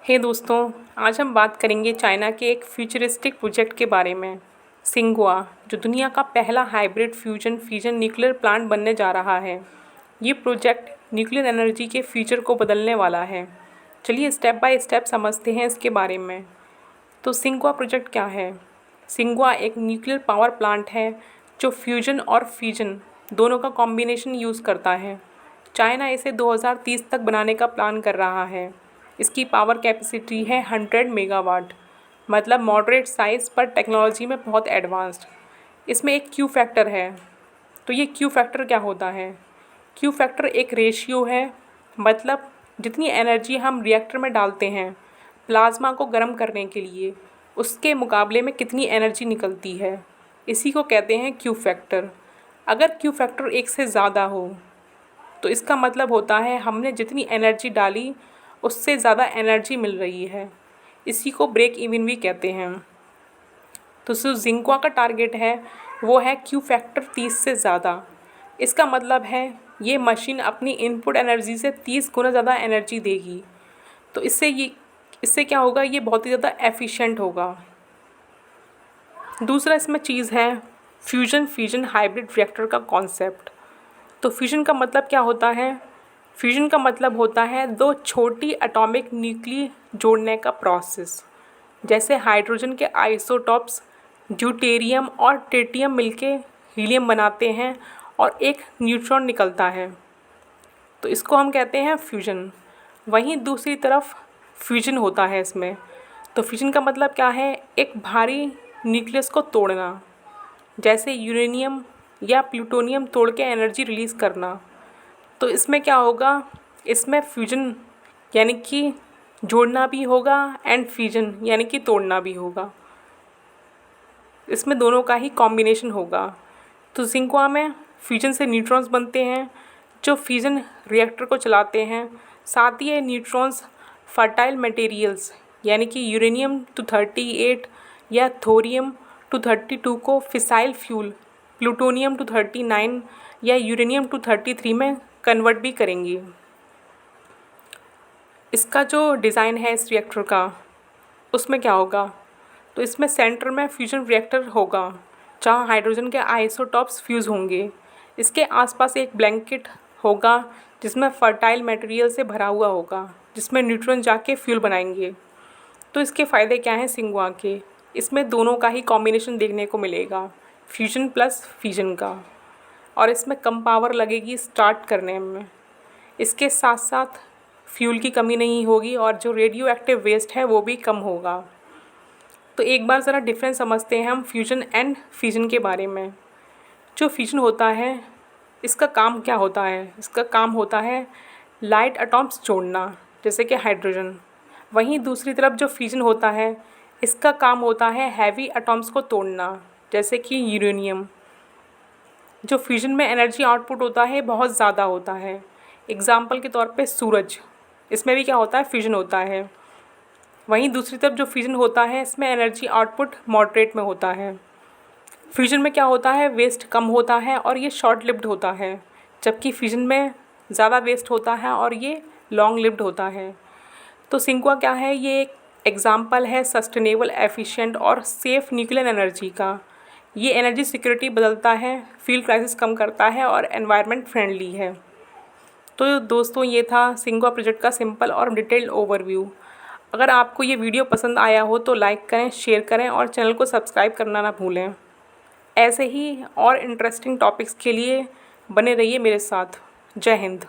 हे दोस्तों, आज हम बात करेंगे चाइना के एक फ्यूचरिस्टिक प्रोजेक्ट के बारे में, सिंगुआ, जो दुनिया का पहला hybrid fusion fission nuclear plant बनने जा रहा है। ये प्रोजेक्ट न्यूक्लियर एनर्जी के फ्यूचर को बदलने वाला है। चलिए स्टेप बाय स्टेप समझते हैं इसके बारे में। तो सिंगुआ प्रोजेक्ट क्या है? सिंगुआ एक न्यूक्लियर पावर प्लांट है जो फ्यूजन और फिजन दोनों का कॉम्बिनेशन यूज़ करता है। चाइना इसे 2030 तक बनाने का प्लान कर रहा है। इसकी पावर कैपेसिटी है 100 मेगावाट, मतलब मॉडरेट साइज़ पर टेक्नोलॉजी में बहुत एडवांस्ड। इसमें एक क्यू फैक्टर है। तो ये क्यू फैक्टर क्या होता है? क्यू फैक्टर एक रेशियो है, मतलब जितनी एनर्जी हम रिएक्टर में डालते हैं प्लाज्मा को गर्म करने के लिए, उसके मुकाबले में कितनी एनर्जी निकलती है, इसी को कहते हैं क्यू फैक्टर। अगर क्यू फैक्टर 1 से ज़्यादा हो तो इसका मतलब होता है हमने जितनी एनर्जी डाली उससे ज़्यादा एनर्जी मिल रही है। इसी को ब्रेक इवन भी कहते हैं। तो जो जिंक्वा का टारगेट है वो है क्यू फैक्टर 30 से ज़्यादा। इसका मतलब है ये मशीन अपनी इनपुट एनर्जी से 30 गुना ज़्यादा एनर्जी देगी। तो इससे क्या होगा, ये बहुत ही ज़्यादा एफिशिएंट होगा। दूसरा इसमें चीज़ है फ्यूजन फिजन हाइब्रिड रिएक्टर का कॉन्सेप्ट। तो फ्यूजन का मतलब क्या होता है? फ्यूजन का मतलब होता है दो छोटी एटॉमिक न्यूक्ली जोड़ने का प्रोसेस। जैसे हाइड्रोजन के आइसोटॉप्स ड्यूटेरियम और ट्रिटियम मिलके हीलियम बनाते हैं और एक न्यूट्रॉन निकलता है, तो इसको हम कहते हैं फ्यूजन। वहीं दूसरी तरफ फ्यूजन होता है इसमें। तो फ्यूजन का मतलब क्या है? एक भारी न्यूक्लियस को तोड़ना, जैसे यूरेनियम या प्लूटोनियम तोड़ के एनर्जी रिलीज़ करना। तो इसमें क्या होगा, इसमें फ्यूजन यानी कि जोड़ना भी होगा एंड फिजन यानी कि तोड़ना भी होगा। इसमें दोनों का ही कॉम्बिनेशन होगा। तो जिंक्वा में फ्यूजन से न्यूट्रॉन्स बनते हैं जो फिजन रिएक्टर को चलाते हैं। साथ ही ये न्यूट्रॉन्स फर्टाइल मटेरियल्स यानी कि यूरेनियम-238 या थोरियम-232 को फिसाइल फ्यूल प्लूटोनियम-239 या यूरेनियम-233 में कन्वर्ट भी करेंगी। इसका जो डिज़ाइन है इस रिएक्टर का, उसमें क्या होगा? तो इसमें सेंटर में फ्यूजन रिएक्टर होगा जहाँ हाइड्रोजन के आइसोटॉप्स फ्यूज़ होंगे। इसके आसपास एक ब्लैंकेट होगा जिसमें फर्टाइल मटेरियल से भरा हुआ होगा, जिसमें न्यूट्रॉन जाके फ्यूल बनाएंगे। तो इसके फ़ायदे क्या हैं सिंगुआ के? इसमें दोनों का ही कॉम्बिनेशन देखने को मिलेगा, फ्यूजन प्लस फिजन का। और इसमें कम पावर लगेगी स्टार्ट करने में। इसके साथ साथ फ्यूल की कमी नहीं होगी और जो रेडियो एक्टिव वेस्ट है वो भी कम होगा। तो एक बार ज़रा डिफरेंस समझते हैं हम फ्यूजन एंड फिजन के बारे में। जो फिजन होता है इसका काम क्या होता है? इसका काम होता है लाइट एटॉम्स जोड़ना, जैसे कि हाइड्रोजन। वहीं दूसरी तरफ जो फिजन होता है इसका काम होता है हैवी एटॉम्स को तोड़ना, जैसे कि यूरेनियम। जो फ्यूजन में एनर्जी आउटपुट होता है बहुत ज़्यादा होता है। एग्जाम्पल के तौर पे सूरज, इसमें भी क्या होता है? फ्यूजन होता है। वहीं दूसरी तरफ जो फ्यूजन होता है इसमें एनर्जी आउटपुट मॉडरेट में होता है। फ्यूजन में क्या होता है? वेस्ट कम होता है और ये शॉर्ट लिव्ड होता है, जबकि फिजन में ज़्यादा वेस्ट होता है और ये लॉन्ग लिव्ड होता है। तो सिंगुआ क्या है? ये एक एग्जाम्पल है सस्टेनेबल, एफिशिएंट और सेफ़ न्यूक्लियर एनर्जी का। ये एनर्जी सिक्योरिटी बदलता है, फील्ड क्राइसिस कम करता है और एनवायरनमेंट फ्रेंडली है। तो दोस्तों, ये था सिंगुआ प्रोजेक्ट का सिंपल और डिटेल्ड ओवरव्यू। अगर आपको ये वीडियो पसंद आया हो तो लाइक करें, शेयर करें और चैनल को सब्सक्राइब करना ना भूलें। ऐसे ही और इंटरेस्टिंग टॉपिक्स के लिए बने रहिए मेरे साथ। जय हिंद।